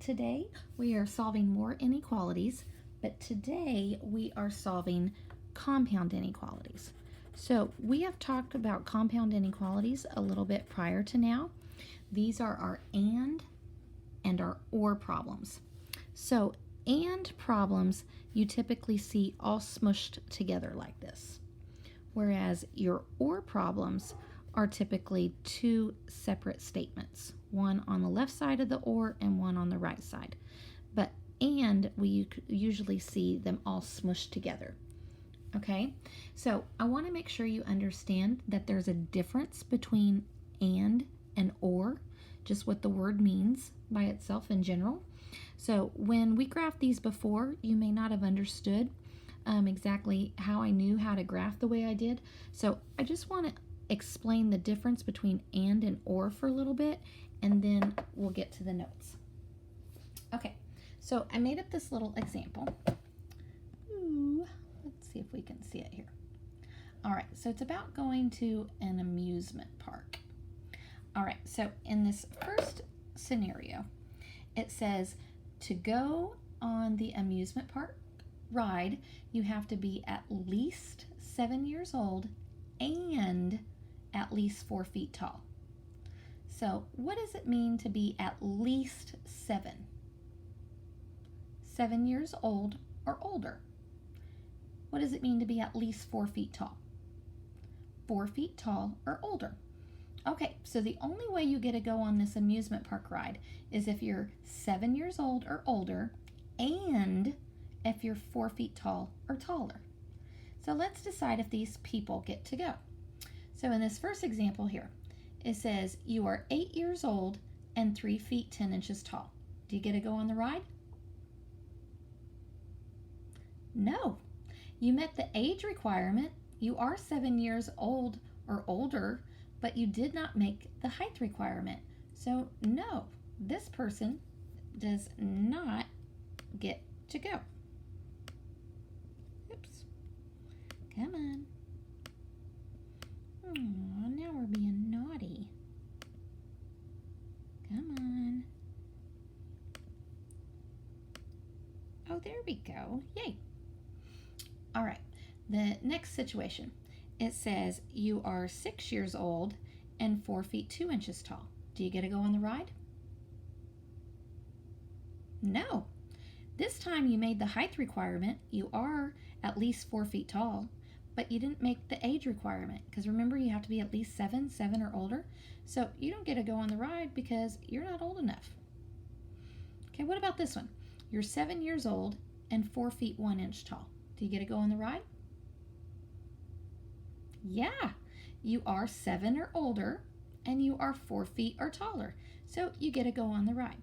Today we are solving more inequalities, but today we are solving compound inequalities. So we have talked about compound inequalities a little bit prior to now. These are our and our or problems. So and problems you typically see all smushed together like this, whereas your or problems are typically two separate statements, one on the left side of the or and one on the right side. But and we usually see them all smushed together. Okay, so I want to make sure you understand that there's a difference between and or, just what the word means by itself in general. So when we graphed these before, you may not have understood exactly how I knew how to graph the way I did. So I just want to explain the difference between and or for a little bit, and then we'll get to the notes. Okay, so I made up this little example. Let's see if we can see it here. All right, so it's about going to an amusement park. All right, so in this first scenario, it says to go on the amusement park ride, you have to be at least 7 years old and at least 4 feet tall. So what does it mean to be at least 7? 7 years old or older. What does it mean to be at least 4 feet tall? 4 feet tall or older. Okay, so the only way you get to go on this amusement park ride is if you're 7 years old or older and if you're 4 feet tall or taller. So let's decide if these people get to go. So in this first example here, it says you are 8 years old and 3 feet 10 inches tall. Do you get to go on the ride? No. You met the age requirement. You are 7 years old or older, but you did not make the height requirement. So no, this person does not get to go. Oops. Come on. Oh, now we're being naughty. Come on. Oh, there we go. Yay. All right, the next situation. It says you are 6 years old and 4 feet 2 inches tall. Do you get to go on the ride? No. This time you made the height requirement. You are at least 4 feet tall, but you didn't make the age requirement, because remember you have to be at least 7 or older. So you don't get to go on the ride because you're not old enough. Okay, what about this one? You're 7 years old and 4 feet 1 inch tall. Do you get to go on the ride? Yeah, you are 7 or older and you are 4 feet or taller. So you get to go on the ride.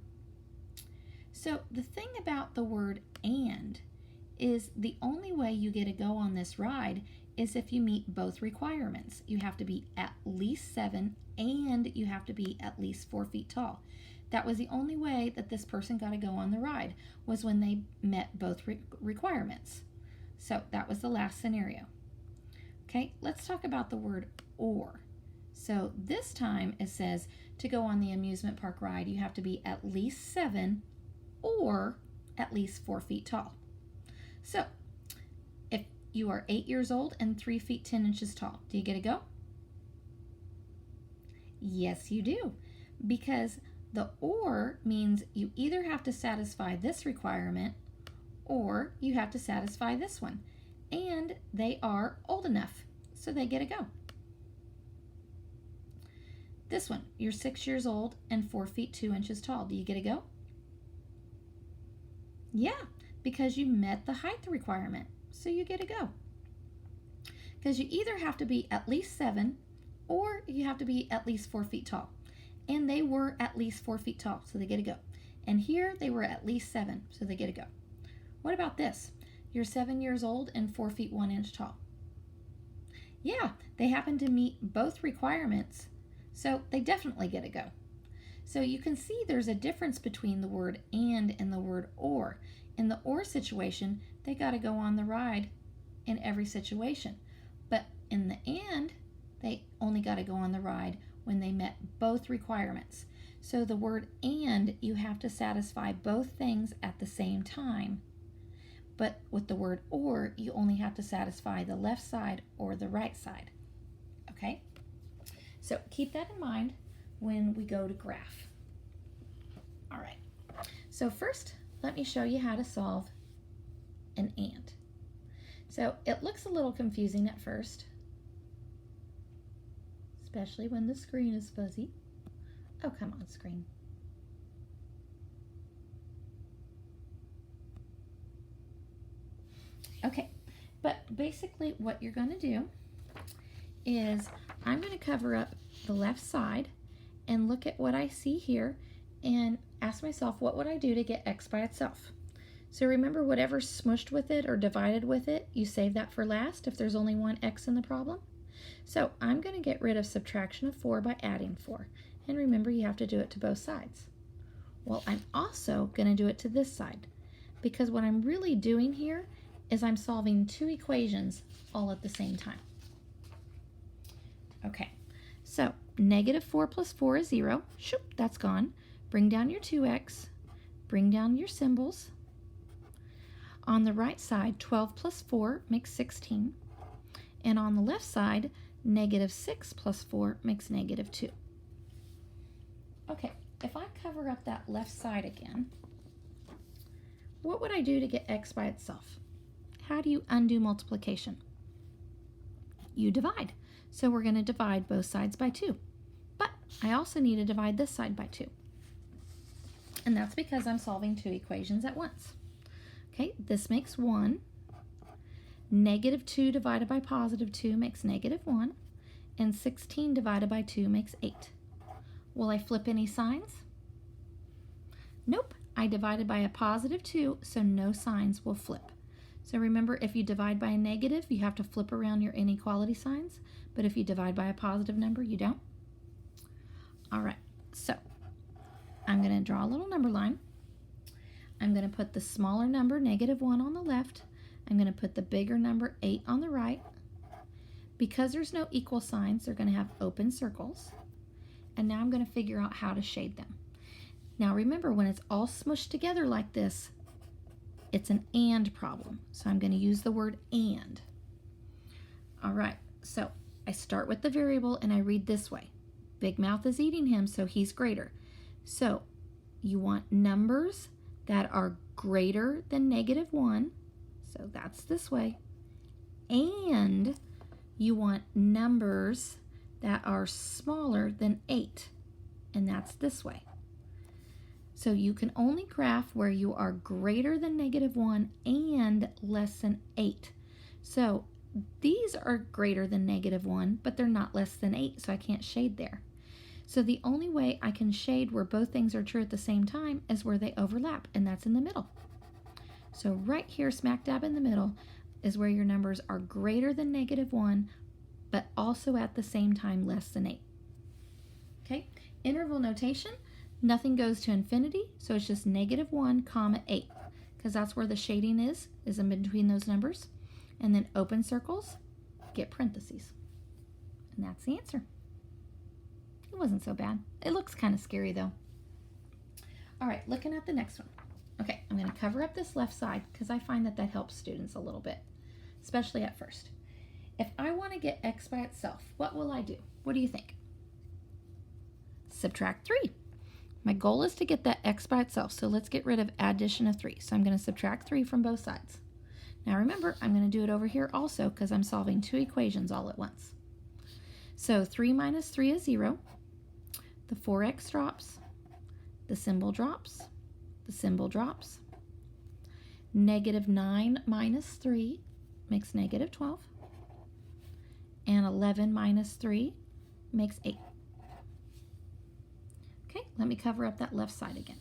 So the thing about the word and is the only way you get to go on this ride is if you meet both requirements. You have to be at least 7 and you have to be at least 4 feet tall. That was the only way that this person got to go on the ride, was when they met both requirements. So that was the last scenario. Okay, let's talk about the word or. So this time it says to go on the amusement park ride, you have to be at least 7 or at least 4 feet tall. So if you are 8 years old and 3 feet 10 inches tall, do you get to go? Yes, you do, because the or means you either have to satisfy this requirement or you have to satisfy this one. And they are old enough, so they get to go. This one, you're 6 years old and 4 feet 2 inches tall. Do you get to go? Yeah, because you met the height requirement, so you get to go. Because you either have to be at least 7 or you have to be at least 4 feet tall. And they were at least 4 feet tall, so they get to go. And here they were at least 7, so they get to go. What about this? You're 7 years old and 4 feet 1 inch tall. Yeah, they happen to meet both requirements, so they definitely get to go. So you can see there's a difference between the word and the word or. In the or situation, they got to go on the ride in every situation. But in the and, they only got to go on the ride when they met both requirements. So the word and, you have to satisfy both things at the same time. But with the word or, you only have to satisfy the left side or the right side. Okay? So keep that in mind when we go to graph. All right. So first, let me show you how to solve an and. So it looks a little confusing at first, especially when the screen is fuzzy. Oh, come on, screen. Okay, but basically what you're going to do is I'm going to cover up the left side and look at what I see here and ask myself, what would I do to get x by itself? So remember, whatever's smushed with it or divided with it, you save that for last if there's only one x in the problem. So I'm going to get rid of subtraction of 4 by adding 4. And remember, you have to do it to both sides. Well, I'm also going to do it to this side, because what I'm really doing here is I'm solving two equations all at the same time. Okay, so negative 4 plus 4 is 0. Shoop, that's gone. Bring down your 2x. Bring down your symbols. On the right side, 12 plus 4 makes 16. And on the left side, negative 6 plus 4 makes negative 2. Okay, if I cover up that left side again, what would I do to get x by itself? How do you undo multiplication? You divide. So we're going to divide both sides by 2. But I also need to divide this side by 2. And that's because I'm solving two equations at once. Okay, this makes 1. Negative 2 divided by positive 2 makes negative 1. And 16 divided by 2 makes 8. Will I flip any signs? Nope. I divided by a positive 2, so no signs will flip. So remember, if you divide by a negative, you have to flip around your inequality signs. But if you divide by a positive number, you don't. All right, so I'm going to draw a little number line. I'm going to put the smaller number, negative 1, on the left. I'm going to put the bigger number, 8, on the right. Because there's no equal signs, they're going to have open circles. And now I'm going to figure out how to shade them. Now remember, when it's all smushed together like this, it's an and problem. So I'm going to use the word and. All right, so I start with the variable and I read this way. Big Mouth is eating him, so he's greater. So you want numbers that are greater than negative 1. So that's this way. And you want numbers that are smaller than 8. And that's this way. So you can only graph where you are greater than negative 1 and less than 8. So these are greater than negative 1, but they're not less than 8, so I can't shade there. So the only way I can shade where both things are true at the same time is where they overlap, and that's in the middle. So right here, smack dab in the middle, is where your numbers are greater than negative 1, but also at the same time less than 8. Okay, interval notation, nothing goes to infinity, so it's just negative 1 comma 8, because that's where the shading is in between those numbers. And then open circles, get parentheses. And that's the answer. It wasn't so bad. It looks kind of scary though. All right, looking at the next one. Okay, I'm going to cover up this left side because I find that helps students a little bit, especially at first. If I want to get x by itself, what will I do? What do you think? Subtract 3. My goal is to get that x by itself, so let's get rid of addition of 3. So I'm going to subtract 3 from both sides. Now remember, I'm going to do it over here also because I'm solving two equations all at once. So 3 minus 3 is 0. The 4x drops. The symbol drops. The symbol drops. Negative 9 minus 3 makes negative 12. And 11 minus 3 makes 8. Okay, let me cover up that left side again.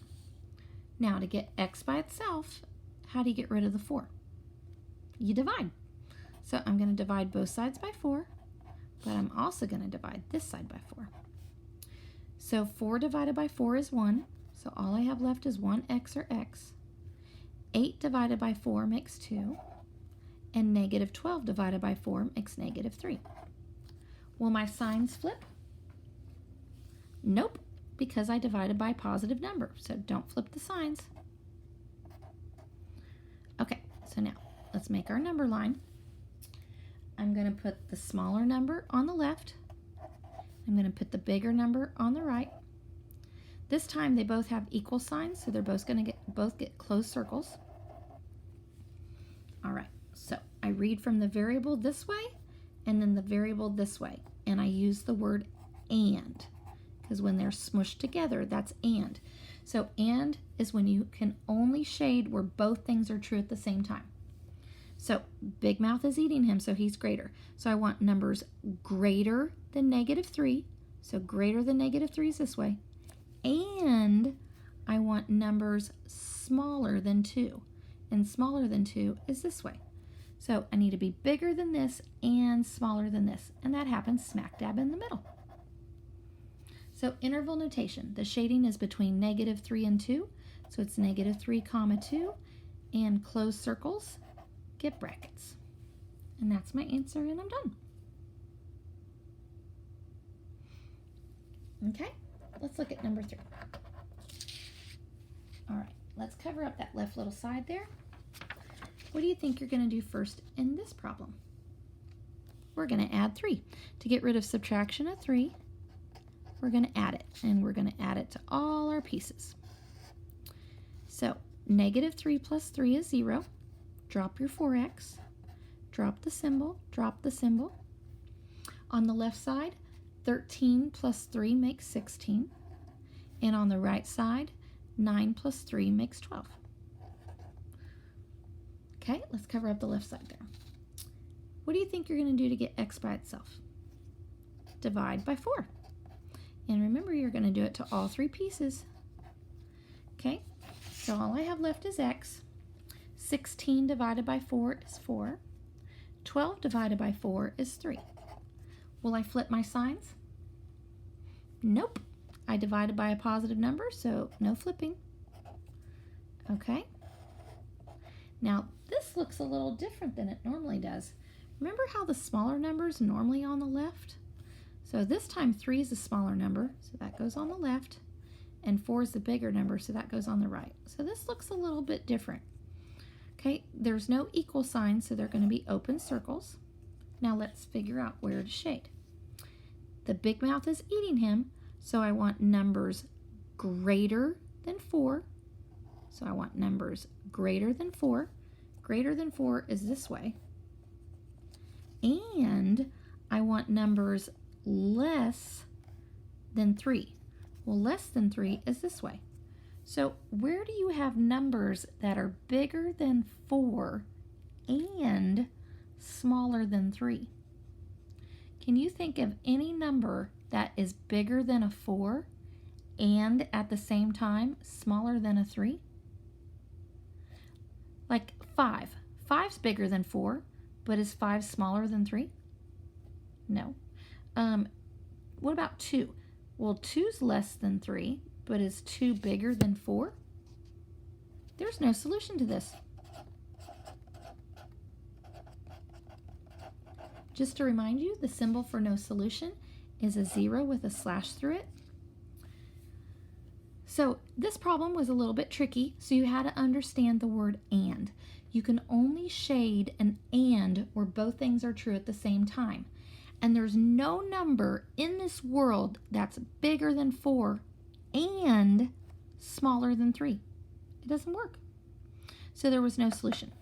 Now to get x by itself, how do you get rid of the 4? You divide. So I'm going to divide both sides by 4, but I'm also going to divide this side by 4. So 4 divided by 4 is 1, so all I have left is 1x or x. 8 divided by 4 makes 2, and negative 12 divided by 4 makes negative 3. Will my signs flip? Nope, because I divided by a positive number, so don't flip the signs. Okay, so now let's make our number line. I'm going to put the smaller number on the left. I'm going to put the bigger number on the right. This time they both have equal signs, so they're both going to get closed circles. All right, so I read from the variable this way and then the variable this way, and I use the word and, because when they're smushed together, that's and. So and is when you can only shade where both things are true at the same time. So Big Mouth is eating him, so he's greater. So I want numbers greater than -3. So greater than -3 is this way. And I want numbers smaller than 2. And smaller than 2 is this way. So I need to be bigger than this and smaller than this. And that happens smack dab in the middle. So interval notation. The shading is between -3 and 2. So it's -3, 2. And close circles get brackets. And that's my answer, and I'm done. Okay, let's look at number 3. All right, let's cover up that left little side there. What do you think you're going to do first in this problem? We're going to add 3. To get rid of subtraction of 3, we're going to add it, and we're going to add it to all our pieces. So -3 plus 3 is 0. Drop your 4x, drop the symbol, drop the symbol. On the left side, 13 plus 3 makes 16. And on the right side, 9 plus 3 makes 12. Okay, let's cover up the left side there. What do you think you're going to do to get x by itself? Divide by 4. And remember, you're going to do it to all 3 pieces. Okay, so all I have left is x. 16 divided by 4 is 4. 12 divided by 4 is 3. Will I flip my signs? Nope. I divided by a positive number, so no flipping. Okay. Now, this looks a little different than it normally does. Remember how the smaller number is normally on the left? So this time 3 is the smaller number, so that goes on the left. And 4 is the bigger number, so that goes on the right. So this looks a little bit different. Okay, there's no equal sign, so they're going to be open circles. Now let's figure out where to shade. The Big Mouth is eating him, so I want numbers greater than 4. So I want numbers greater than 4. Greater than 4 is this way. And I want numbers less than 3. Well, less than 3 is this way. So where do you have numbers that are bigger than 4 and smaller than 3? Can you think of any number that is bigger than a 4 and at the same time smaller than a 3? Like 5. 5's bigger than 4, but is 5 smaller than 3? No. What about 2? Well, 2's less than 3, but is 2 bigger than 4? There's no solution to this. Just to remind you, the symbol for no solution is a 0 with a slash through it. So this problem was a little bit tricky, so you had to understand the word and. You can only shade an and where both things are true at the same time. And there's no number in this world that's bigger than 4 and smaller than 3. It doesn't work. So there was no solution.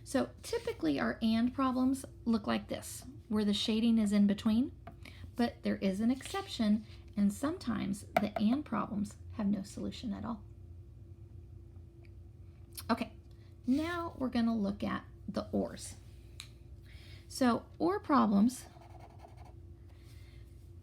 So typically our and problems look like this, where the shading is in between, but there is an exception, and sometimes the and problems have no solution at all. Okay, now we're going to look at the ors. So or problems,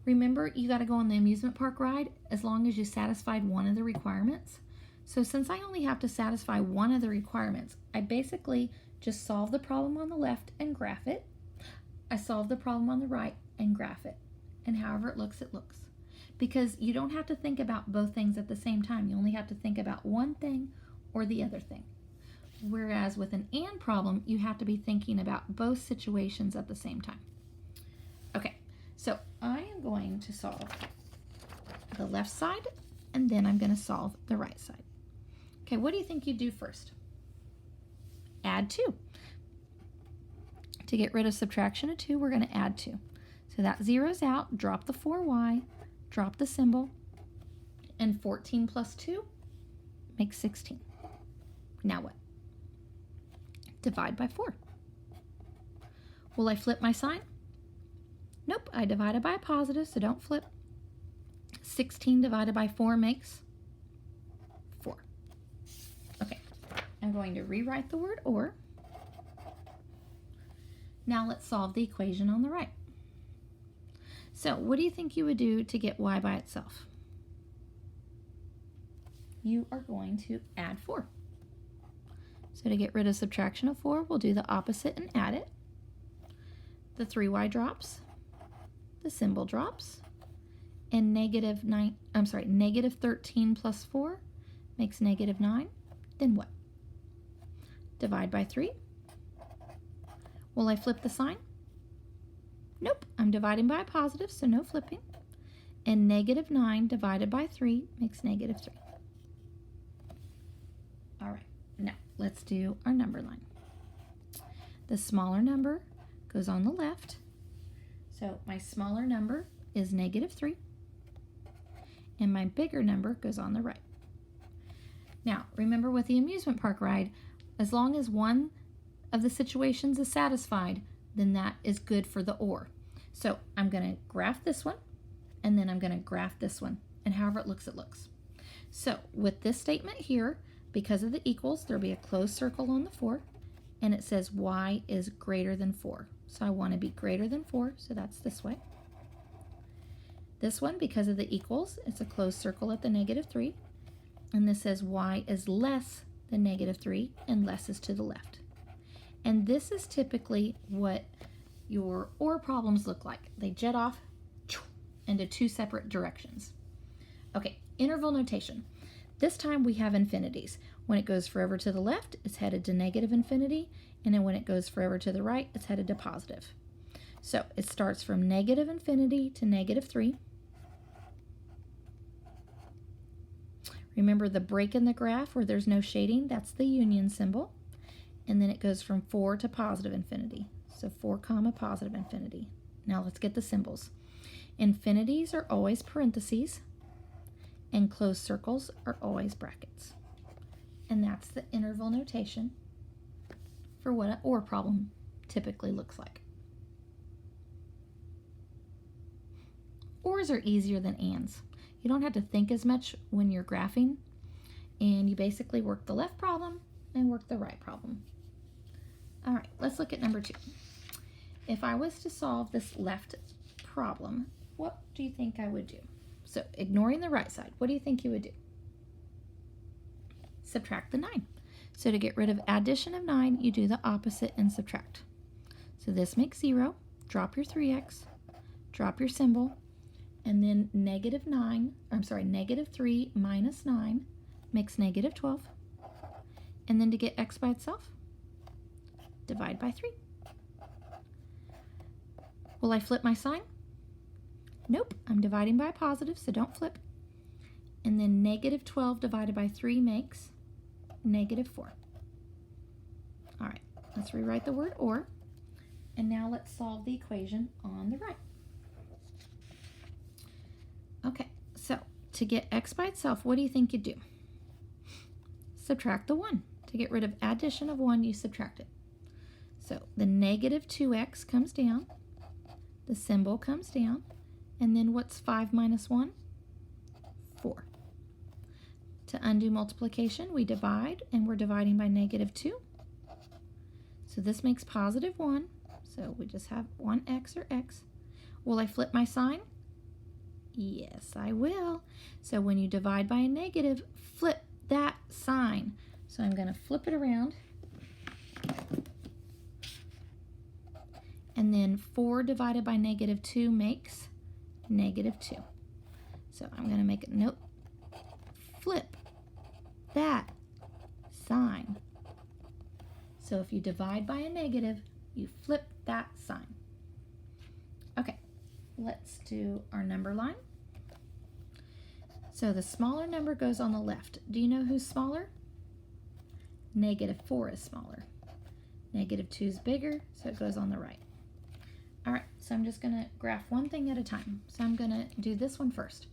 remember you got to go on the amusement park ride as long as you satisfied one of the requirements. So since I only have to satisfy one of the requirements, I basically just solve the problem on the left and graph it. I solve the problem on the right and graph it. And however it looks, it looks. Because you don't have to think about both things at the same time. You only have to think about one thing or the other thing. Whereas with an and problem, you have to be thinking about both situations at the same time. Okay, so I am going to solve the left side and then I'm going to solve the right side. Okay, what do you think you'd do first? Add 2. To get rid of subtraction of 2, we're going to add 2. So that zeroes out, drop the 4y, drop the symbol, and 14 plus 2 makes 16. Now what? Divide by 4. Will I flip my sign? Nope, I divided by a positive, so don't flip. 16 divided by 4 makes 4. Okay, I'm going to rewrite the word or. Now let's solve the equation on the right. So what do you think you would do to get y by itself? You are going to add 4. So to get rid of subtraction of 4, we'll do the opposite and add it. The 3y drops, the symbol drops, and negative 13 plus 4 makes negative 9. Then what? Divide by 3. Will I flip the sign? Nope, I'm dividing by a positive, so no flipping. And negative 9 divided by 3 makes negative 3. All right, now let's do our number line. The smaller number goes on the left. So my smaller number is negative 3. And my bigger number goes on the right. Now, remember with the amusement park ride, as long as one of the situations is satisfied, then that is good for the or. So I'm going to graph this one, and then I'm going to graph this one, and however it looks, it looks. So with this statement here, because of the equals, there'll be a closed circle on the 4, and it says y is greater than 4. So I want to be greater than 4, so that's this way. This one, because of the equals, it's a closed circle at the negative 3, and this says y is less than negative 3, and less is to the left. And this is typically what your OR problems look like. They jet off into 2 separate directions. Okay, interval notation. This time we have infinities. When it goes forever to the left, it's headed to negative infinity, and then when it goes forever to the right, it's headed to positive. So it starts from negative infinity to negative 3. Remember the break in the graph where there's no shading, that's the union symbol. And then it goes from 4 to positive infinity. So 4 comma positive infinity. Now let's get the symbols. Infinities are always parentheses, and closed circles are always brackets. And that's the interval notation for what an OR problem typically looks like. ORs are easier than ANDs. You don't have to think as much when you're graphing, and you basically work the left problem and work the right problem. All right, let's look at number 2. If I was to solve this left problem, what do you think I would do? So ignoring the right side, what do you think you would do? Subtract the 9. So to get rid of addition of 9, you do the opposite and subtract. So this makes 0. Drop your 3x, drop your symbol, and then negative 3 minus 9 makes negative 12. And then to get x by itself, divide by 3. Will I flip my sign? Nope, I'm dividing by a positive, so don't flip. And then negative 12 divided by 3 makes negative 4. All right, let's rewrite the word or. And now let's solve the equation on the right. Okay, so to get x by itself, what do you think you'd do? Subtract the 1. To get rid of addition of 1, you subtract it. So the negative 2x comes down, the symbol comes down, and then what's 5 minus 1? 4. To undo multiplication, we divide, and we're dividing by negative 2. So this makes positive 1, so we just have 1x or x. Will I flip my sign? Yes, I will. So when you divide by a negative, flip that sign. So I'm going to flip it around. And then 4 divided by negative 2 makes negative 2. So I'm going to make a note. Flip that sign. So if you divide by a negative, you flip that sign. Okay, let's do our number line. So the smaller number goes on the left. Do you know who's smaller? -4 is smaller. -2 is bigger, so it goes on the right. All right, so I'm just going to graph one thing at a time. So I'm going to do this one first.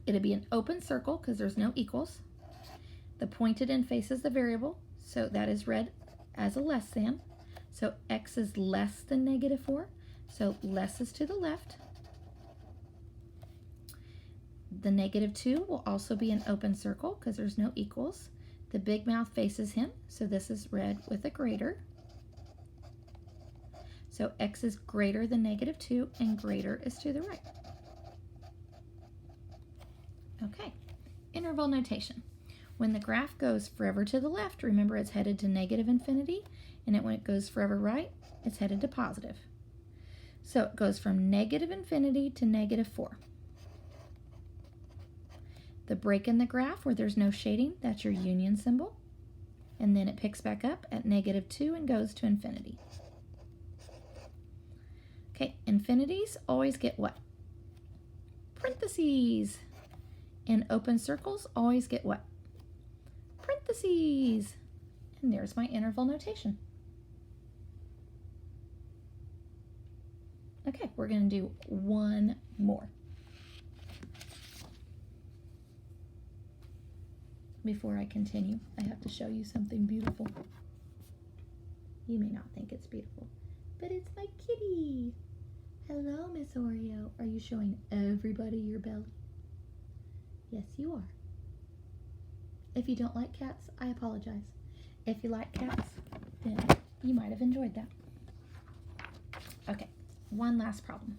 It'll be an open circle because there's no equals. The pointed end faces the variable, so that is read as a less than. So x is less than -4, so less is to the left. The -2 will also be an open circle because there's no equals. The big mouth faces him, so this is read with a greater. So x is greater than -2 and greater is to the right. Okay, interval notation. When the graph goes forever to the left, remember it's headed to -infinity, and when it goes forever right, it's headed to positive. So it goes from -infinity to -4. The break in the graph where there's no shading, that's your union symbol. And then it picks back up at -2 and goes to infinity. Okay, infinities always get what? Parentheses. And open circles always get what? Parentheses. And there's my interval notation. Okay, we're going to do one more. Before I continue, I have to show you something beautiful. You may not think it's beautiful, but it's my kitty. Hello, Miss Oreo. Are you showing everybody your belly? Yes, you are. If you don't like cats, I apologize. If you like cats, then you might have enjoyed that. Okay, one last problem.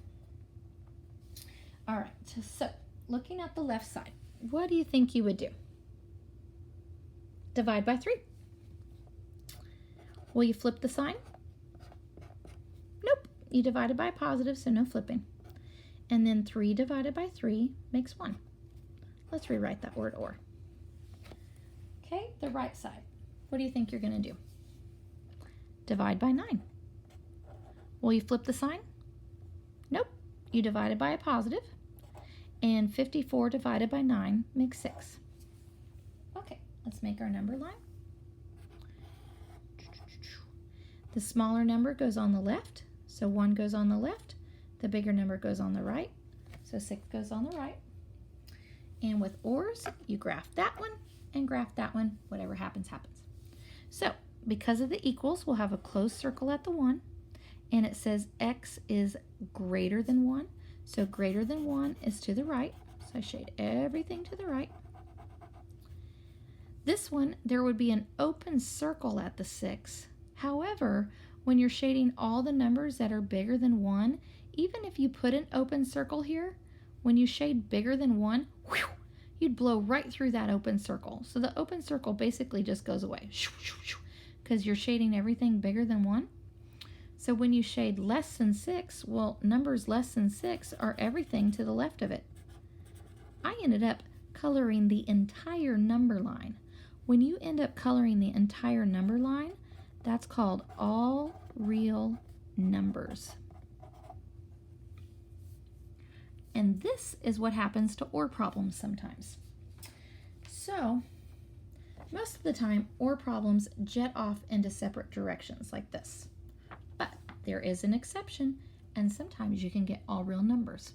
All right, so looking at the left side, what do you think you would do? Divide by 3. Will you flip the sign? Nope. You divided by a positive, so no flipping. And then 3 divided by 3 makes 1. Let's rewrite that word or. Okay, the right side. What do you think you're going to do? Divide by 9. Will you flip the sign? Nope. You divided by a positive. And 54 divided by 9 makes 6. Okay, let's make our number line. The smaller number goes on the left, so 1 goes on the left. The bigger number goes on the right, so 6 goes on the right. And with ORs, you graph that one and graph that one. Whatever happens, happens. So because of the equals, we'll have a closed circle at the 1, and it says x is greater than 1. So greater than 1 is to the right. So I shade everything to the right. This one, there would be an open circle at the 6. However, when you're shading all the numbers that are bigger than 1, even if you put an open circle here, when you shade bigger than 1, whew, you'd blow right through that open circle. So the open circle basically just goes away because you're shading everything bigger than 1. So when you shade less than 6, well, numbers less than 6 are everything to the left of it. I ended up coloring the entire number line. When you end up coloring the entire number line, that's called all real numbers. And this is what happens to OR problems sometimes. So, most of the time, OR problems jet off into separate directions like this. But there is an exception, and sometimes you can get all real numbers.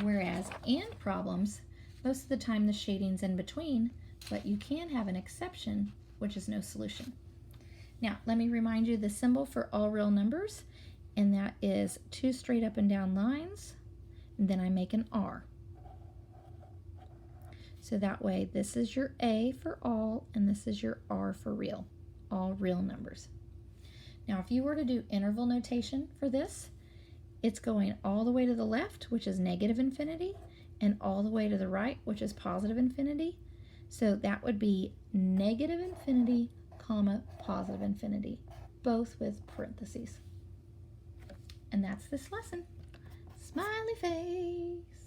Whereas AND problems, most of the time the shading's in between, but you can have an exception, which is no solution. Now, let me remind you the symbol for all real numbers, and that is 2 straight up and down lines, and then I make an R. So that way, this is your A for all, and this is your R for real, all real numbers. Now, if you were to do interval notation for this, it's going all the way to the left, which is -infinity, and all the way to the right, which is +infinity. So that would be -infinity, +infinity, both with parentheses. And that's this lesson. Smiley face.